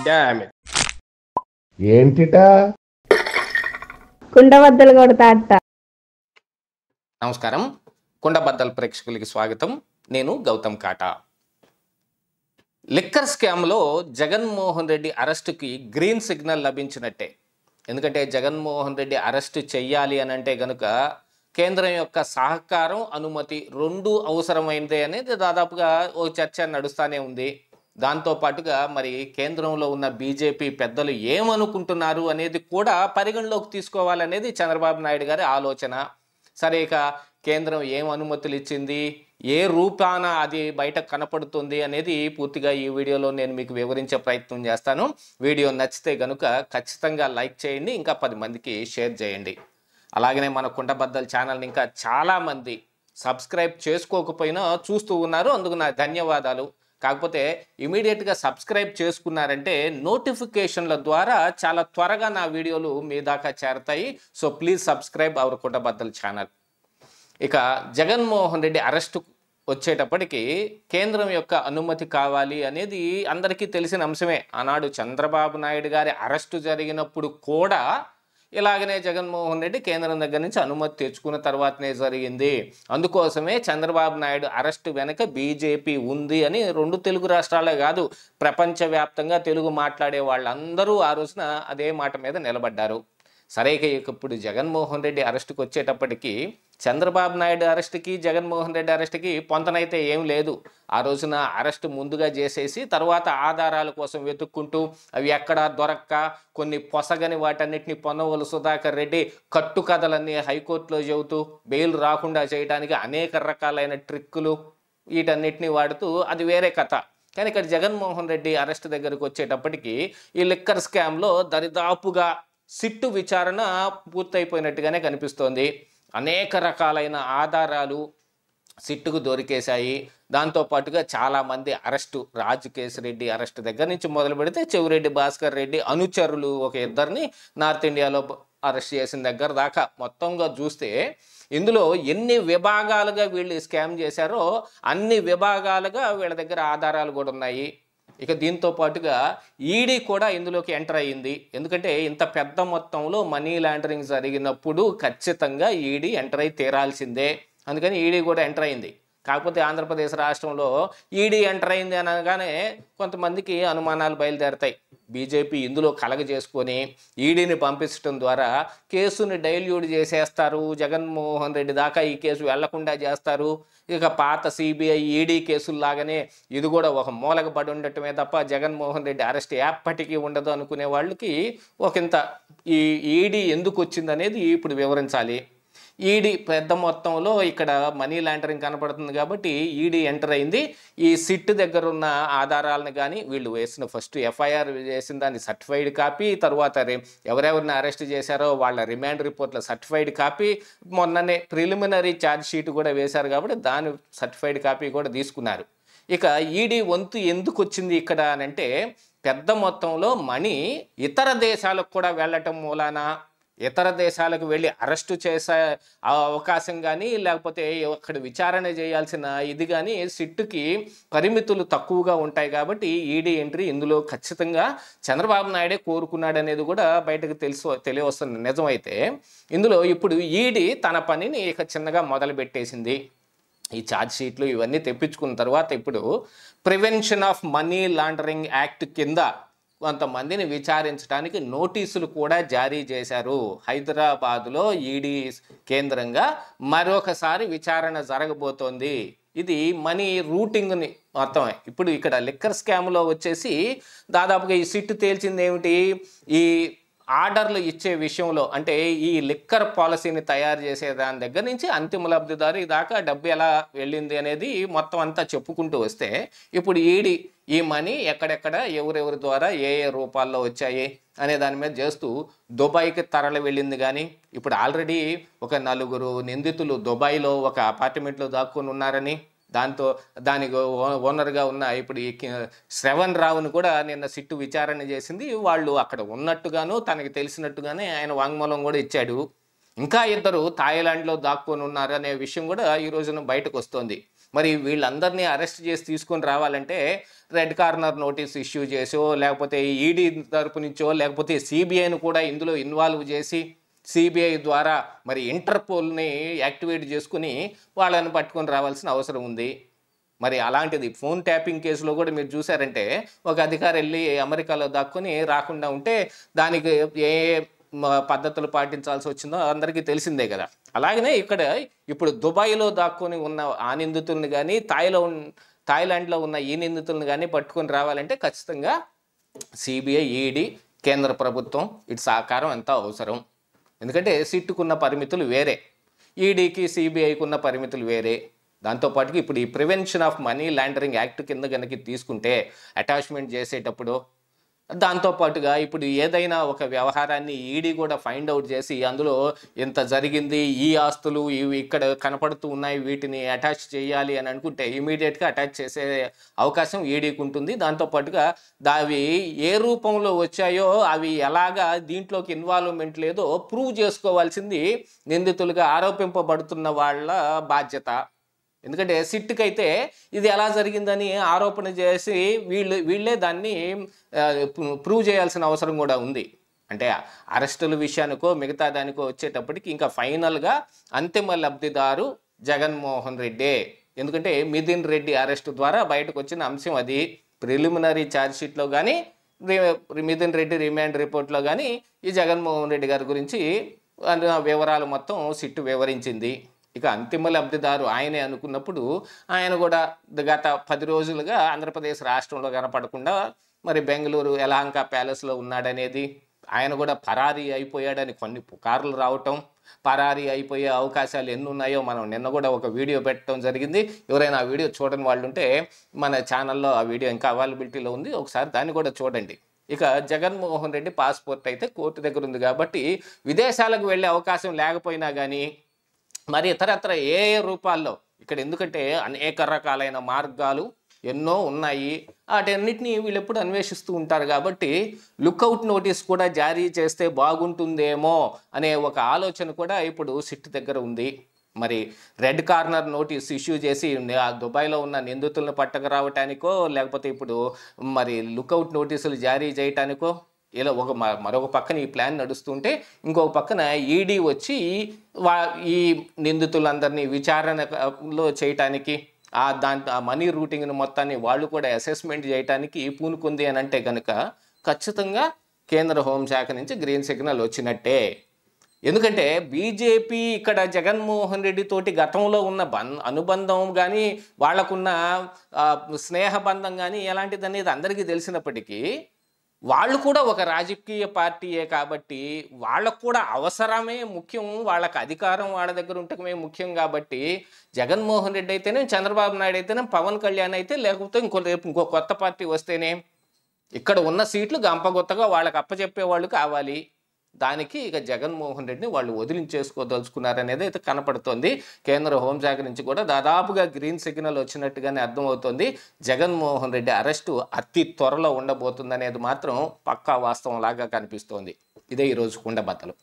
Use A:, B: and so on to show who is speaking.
A: Damn it.
B: ఏంటిటా
C: కుండబద్దలు కొడతా అట్ట.
A: నమస్కారం, కుండబద్దల ప్రేక్షకులకి స్వాగతం. నేను గౌతమ్ కాటా. లిక్కర్ స్కామ్లో జగన్మోహన్ రెడ్డి అరెస్టుకి గ్రీన్ సిగ్నల్ లభించినట్టే. ఎందుకంటే జగన్మోహన్ రెడ్డి అరెస్టు చెయ్యాలి అని అంటే కనుక కేంద్రం యొక్క సహకారం, అనుమతి రెండూ అవసరమైనదే అనేది దాదాపుగా ఓ చర్చ నడుస్తూనే ఉంది. దాంతోపాటుగా మరి కేంద్రంలో ఉన్న బీజేపీ పెద్దలు ఏమనుకుంటున్నారు అనేది కూడా పరిగణలోకి తీసుకోవాలనేది చంద్రబాబు నాయుడు గారి ఆలోచన. సరే, ఇక కేంద్రం ఏం అనుమతులు ఇచ్చింది, ఏ రూపాన అది బయట కనపడుతుంది అనేది పూర్తిగా ఈ వీడియోలో నేను మీకు వివరించే ప్రయత్నం చేస్తాను. వీడియో నచ్చితే కనుక ఖచ్చితంగా లైక్ చేయండి, ఇంకా 10 మందికి షేర్ చేయండి. అలాగనే మన కుండబద్దల ఛానల్ని ఇంకా చాలామంది సబ్స్క్రైబ్ చేసుకోకపోయినా చూస్తూ ఉన్నారు, అందుకు నా ధన్యవాదాలు. కాకపోతే ఇమీడియట్గా సబ్స్క్రైబ్ చేసుకున్నారంటే నోటిఫికేషన్ల ద్వారా చాలా త్వరగా నా వీడియోలు మీ దాకా చేరతాయి. So please subscribe our Kundabaddala channel. ఇక జగన్మోహన్ రెడ్డి అరెస్టు వచ్చేటప్పటికి కేంద్రం యొక్క అనుమతి కావాలి అనేది అందరికీ తెలిసిన అంశమే. ఆనాడు చంద్రబాబు నాయుడు గారి అరెస్టు జరిగినప్పుడు కూడా ఇలాగనే జగన్మోహన్ రెడ్డి కేంద్రం దగ్గర నుంచి అనుమతి తెచ్చుకున్న తర్వాతనే జరిగింది. అందుకోసమే చంద్రబాబు నాయుడు అరెస్టు వెనక బీజేపీ ఉంది అని 2 తెలుగు రాష్ట్రాలే కాదు, ప్రపంచవ్యాప్తంగా తెలుగు మాట్లాడే వాళ్ళందరూ ఆ రోజున అదే మాట మీద నిలబడ్డారు. సరే, ఇప్పుడు జగన్మోహన్ రెడ్డి అరెస్టుకి వచ్చేటప్పటికి చంద్రబాబు నాయుడు అరెస్టుకి జగన్మోహన్ రెడ్డి అరెస్టుకి పొంతనైతే ఏం లేదు. ఆ రోజున అరెస్టు ముందుగా చేసేసి తర్వాత ఆధారాల కోసం వెతుక్కుంటూ అవి ఎక్కడా దొరక్క కొన్ని పొసగని వాటన్నిటిని పొన్నవోలు సుధాకర్ రెడ్డి కట్టుకథలన్నీ హైకోర్టులో చెబుతూ బెయిల్ రాకుండా చేయడానికి అనేక రకాలైన ట్రిక్కులు వీటన్నిటిని వాడుతూ అది వేరే కథ. కానీ ఇక్కడ జగన్మోహన్ రెడ్డి అరెస్ట్ దగ్గరకు వచ్చేటప్పటికి ఈ లిక్కర్ స్కామ్లో దరిదాపుగా సిట్టు విచారణ పూర్తయిపోయినట్టుగానే కనిపిస్తోంది. అనేక రకాలైన ఆధారాలు సిట్టుకు దొరికేశాయి. దాంతోపాటుగా చాలామంది అరెస్టు, రాజకేశ్రెడ్డి అరెస్ట్ దగ్గర నుంచి మొదలు పెడితే చెవిరెడ్డి భాస్కర్ రెడ్డి అనుచరులు ఒక 2 నార్త్ ఇండియాలో అరెస్ట్ చేసిన దగ్గర దాకా మొత్తంగా చూస్తే ఇందులో ఎన్ని విభాగాలుగా వీళ్ళు స్కామ్ చేశారో అన్ని విభాగాలుగా వీళ్ళ దగ్గర ఆధారాలు కూడా ఉన్నాయి. ఇక దీంతో పాటుగా ఈడీ కూడా ఇందులోకి ఎంటర్ అయ్యింది. ఎందుకంటే ఇంత పెద్ద మొత్తంలో మనీ లాండరింగ్ జరిగినప్పుడు ఖచ్చితంగా ఈడీ ఎంటర్ అయి తీరాల్సిందే. అందుకని ఈడీ కూడా ఎంటర్ అయింది. కాకపోతే ఆంధ్రప్రదేశ్ రాష్ట్రంలో ఈడీ ఎంటర్ అయింది అనగానే కొంతమందికి అనుమానాలు బయలుదేరతాయి. బీజేపీ ఇందులో కలగజేసుకొని ఈడీని పంపించడం ద్వారా కేసుని డైల్యూట్ చేసేస్తారు, జగన్మోహన్ రెడ్డి దాకా ఈ కేసు వెళ్లకుండా చేస్తారు. ఇక పాత సిబిఐ ఈడీ కేసుల్లాగానే ఇది కూడా ఒక మూలక పడి ఉండటమే తప్ప జగన్మోహన్ రెడ్డి అరెస్ట్ ఎప్పటికీ ఉండదు అనుకునే వాళ్ళకి ఒకంత ఈ ఈడీ ఎందుకు వచ్చిందనేది ఇప్పుడు వివరించాలి. ఈడీ పెద్ద మొత్తంలో ఇక్కడ మనీ లాండరింగ్ కనపడుతుంది కాబట్టి ఈడీ ఎంటర్ అయింది. ఈ సిట్ దగ్గర ఉన్న ఆధారాలను కానీ వీళ్ళు వేసిన ఫస్ట్ ఎఫ్ఐఆర్ చేసిన దాని సర్టిఫైడ్ కాపీ, తర్వాత ఎవరెవరిని అరెస్ట్ చేశారో వాళ్ళ రిమాండ్ రిపోర్ట్ల సర్టిఫైడ్ కాపీ, మొన్ననే ప్రిలిమినరీ ఛార్జ్ షీట్ కూడా వేశారు కాబట్టి దాని సర్టిఫైడ్ కాపీ కూడా తీసుకున్నారు. ఇక ఈడీ వంతు ఎందుకు వచ్చింది ఇక్కడ అనంటే పెద్ద మొత్తంలో మనీ ఇతర దేశాలకు కూడా వెళ్ళటం మూలాన ఇతర దేశాలకు వెళ్ళి అరెస్టు చేసే అవకాశం కానీ లేకపోతే అక్కడ విచారణ చేయాల్సిన ఇది కానీ సిట్టుకి పరిమితులు తక్కువగా ఉంటాయి. కాబట్టి ఈడీ ఎంట్రీ ఇందులో ఖచ్చితంగా చంద్రబాబు నాయుడే కోరుకున్నాడు అనేది కూడా బయటకు తెలియవస్తున్న నిజమైతే ఇందులో ఇప్పుడు ఈడీ తన పనిని ఇక చిన్నగా మొదలుపెట్టేసింది. ఈ ఛార్జ్ షీట్లు ఇవన్నీ తెప్పించుకున్న తర్వాత ఇప్పుడు prevention of money laundering act కింద కొంతమందిని విచారించడానికి నోటీసులు కూడా జారీ చేశారు. హైదరాబాదులో ఈడీ కేంద్రంగా మరొకసారి విచారణ జరగబోతోంది. ఇది మనీ రూటింగ్ని మొత్తమే. ఇప్పుడు ఇక్కడ లిక్కర్ స్కామ్లో వచ్చేసి దాదాపుగా ఈ సిట్టు తేల్చింది ఏమిటి, ఈ ఆర్డర్లు ఇచ్చే విషయంలో అంటే ఈ లిక్కర్ పాలసీని తయారు చేసే దాని దగ్గర నుంచి అంతిమ లబ్ధిదారు దాకా డబ్బు ఎలా వెళ్ళింది అనేది మొత్తం అంతా చెప్పుకుంటూ వస్తే ఇప్పుడు ఈడీ ఈ మనీ ఎక్కడెక్కడ ఎవరెవరి ద్వారా ఏ ఏ రూపాల్లో వచ్చాయి అనే దాని మీద చేస్తూ దుబాయ్కి తరలి వెళ్ళింది. కానీ ఇప్పుడు ఆల్రెడీ ఒక 4 నిందితులు దుబాయ్లో ఒక అపార్ట్మెంట్లో దాక్కుని ఉన్నారని, దానికి ఓనర్గా ఉన్న ఇప్పుడు ఈ శ్రవణ్ రావును కూడా నిన్న సిట్టు విచారణ చేసింది. వాళ్ళు అక్కడ ఉన్నట్టుగాను తనకి తెలిసినట్టుగానే ఆయన వాంగ్మూలం కూడా ఇచ్చాడు. ఇంకా 2 థాయిలాండ్లో దాక్కొని ఉన్నారు అనే విషయం కూడా ఈ రోజున బయటకు వస్తుంది. మరి వీళ్ళందరినీ అరెస్ట్ చేసి తీసుకొని రావాలంటే రెడ్ కార్నర్ నోటీస్ ఇష్యూ చేసో, లేకపోతే ఈడీ తరపు నుంచో, లేకపోతే సిబిఐని కూడా ఇందులో ఇన్వాల్వ్ చేసి సిబిఐ ద్వారా మరి ఇంటర్పోల్ని యాక్టివేట్ చేసుకుని వాళ్ళని పట్టుకొని రావాల్సిన అవసరం ఉంది. మరి అలాంటిది ఫోన్ ట్యాపింగ్ కేసులో కూడా మీరు చూసారంటే ఒక అధికారి వెళ్ళి అమెరికాలో దాక్కుని రాకుండా ఉంటే దానికి ఏ పద్ధతులు పాటించాల్సి వచ్చిందో అందరికీ తెలిసిందే కదా. అలాగనే ఇక్కడ ఇప్పుడు దుబాయ్లో దాక్కుని ఉన్న ఆ నిందితుల్ని కానీ థాయిలాండ్లో ఉన్న ఈ నిందితులను కానీ పట్టుకొని రావాలంటే ఖచ్చితంగా సిబిఐ, ఈడీ, కేంద్ర ప్రభుత్వం ఇటు సహకారం ఎంతో అవసరం. ఎందుకంటే సిట్టుకున్న పరిమితులు వేరే, ఈడీకి సిబిఐకి ఉన్న పరిమితులు వేరే. దాంతోపాటుకి ఇప్పుడు ఈ prevention of money laundering act కింద కనుక తీసుకుంటే అటాచ్మెంట్ చేసేటప్పుడు దాంతోపాటుగా ఇప్పుడు ఏదైనా ఒక వ్యవహారాన్ని ఈడీ కూడా ఫైండ్ అవుట్ చేసి అందులో ఇంత జరిగింది, ఈ ఆస్తులు ఇవి ఇక్కడ కనపడుతూ ఉన్నాయి, వీటిని అటాచ్ చేయాలి అని అనుకుంటే ఇమీడియట్గా అటాచ్ చేసే అవకాశం ఈడీకి ఉంటుంది. దాంతోపాటుగా అవి ఏ రూపంలో వచ్చాయో అవి ఎలాగా దీంట్లోకి ఇన్వాల్వ్మెంట్ లేదో ప్రూవ్ చేసుకోవాల్సింది నిందితులుగా ఆరోపింపబడుతున్న వాళ్ళ బాధ్యత. ఎందుకంటే సిట్కి అయితే ఇది ఎలా జరిగిందని ఆరోపణ చేసి వీళ్ళే దాన్ని ప్రూవ్ చేయాల్సిన అవసరం కూడా ఉంది. అంటే అరెస్టుల విషయానికో మిగతా దానికో వచ్చేటప్పటికి ఇంకా ఫైనల్గా అంతిమ లబ్ధిదారు జగన్మోహన్ రెడ్డే. ఎందుకంటే మిథున్ రెడ్డి అరెస్టు ద్వారా బయటకు వచ్చిన అంశం అది. ప్రిలిమినరీ ఛార్జ్షీట్లో కానీ మిథున్ రెడ్డి రిమాండ్ రిపోర్ట్లో కానీ ఈ జగన్మోహన్ రెడ్డి గారి గురించి వివరాలు మొత్తం సిట్టు వివరించింది. ఇక అంతిమ లబ్ధిదారు ఆయనే అనుకున్నప్పుడు ఆయన కూడా గత 10 రోజులుగా ఆంధ్రప్రదేశ్ రాష్ట్రంలో కనపడకుండా మరి బెంగళూరు యలహంక ప్యాలెస్లో ఉన్నాడనేది, ఆయన కూడా పరారీ అయిపోయాడని కొన్ని పుకార్లు రావటం, పరారీ అయిపోయే అవకాశాలు ఎన్ని ఉన్నాయో మనం నిన్న కూడా ఒక వీడియో పెట్టడం జరిగింది. ఎవరైనా ఆ వీడియో చూడని వాళ్ళు ఉంటే మన ఛానల్లో ఆ వీడియో ఇంకా అవైలబిలిటీలో ఉంది, ఒకసారి దాన్ని కూడా చూడండి. ఇక జగన్మోహన్ రెడ్డి పాస్పోర్ట్ అయితే కోర్టు దగ్గర ఉంది కాబట్టి విదేశాలకు వెళ్ళే అవకాశం లేకపోయినా కానీ మరి ఇతరత్ర ఏ రూపాల్లో ఇక్కడ, ఎందుకంటే అనేక రకాలైన మార్గాలు ఎన్నో ఉన్నాయి, వాటన్నిటినీ వీళ్ళు ఎప్పుడు అన్వేషిస్తూ ఉంటారు కాబట్టి లుక్అవుట్ నోటీస్ కూడా జారీ చేస్తే బాగుంటుందేమో అనే ఒక ఆలోచన కూడా ఇప్పుడు సిట్ దగ్గర ఉంది. మరి రెడ్ కార్నర్ నోటీస్ ఇష్యూ చేసి దుబాయ్లో ఉన్న నిందితులను పట్టకరావటానికో, లేకపోతే ఇప్పుడు మరి లుక్అవుట్ నోటీసులు జారీ చేయటానికో ఇలా మరొక పక్కన ఈ ప్లాన్ నడుస్తుంటే ఇంకొక పక్కన ఈడీ వచ్చి ఈ నిందితులందరినీ విచారణలో చేయటానికి ఆ మనీ రూటింగ్ను మొత్తాన్ని వాళ్ళు కూడా అసెస్మెంట్ చేయడానికి పూనుకుంది అని అంటే కనుక ఖచ్చితంగా కేంద్ర హోంశాఖ నుంచి గ్రీన్ సిగ్నల్ వచ్చినట్టే. ఎందుకంటే బీజేపీ ఇక్కడ జగన్మోహన్ రెడ్డి తోటి గతంలో ఉన్న అనుబంధం కానీ వాళ్లకున్న స్నేహబంధం కానీ ఎలాంటిది అనేది అందరికీ తెలిసినప్పటికీ వాళ్ళు కూడా ఒక రాజకీయ పార్టీయే కాబట్టి వాళ్ళకు కూడా అవసరమే ముఖ్యం, వాళ్ళకి అధికారం వాళ్ళ దగ్గర ఉండటమే ముఖ్యం. కాబట్టి జగన్మోహన్ రెడ్డి అయితేనే, చంద్రబాబు నాయుడు అయితేనే, పవన్ కళ్యాణ్ అయితే, లేకపోతే ఇంకో కొత్త పార్టీ వస్తేనే ఇక్కడ ఉన్న సీట్లు గంపగొత్తగా వాళ్ళకి అప్పచెప్పే వాళ్ళు కావాలి. దానికి ఇక జగన్మోహన్ రెడ్డిని వాళ్ళు వదిలించేసుకోదలుచుకున్నారనేది అయితే కనపడుతోంది. కేంద్ర హోంశాఖ నుంచి కూడా దాదాపుగా గ్రీన్ సిగ్నల్ వచ్చినట్టుగానే అర్థమవుతోంది. జగన్మోహన్ రెడ్డి అరెస్టు అతి త్వరలో ఉండబోతుందనేది మాత్రం పక్కా వాస్తవం లాగా కనిపిస్తోంది. ఇదే ఈరోజు కుండబద్దలు.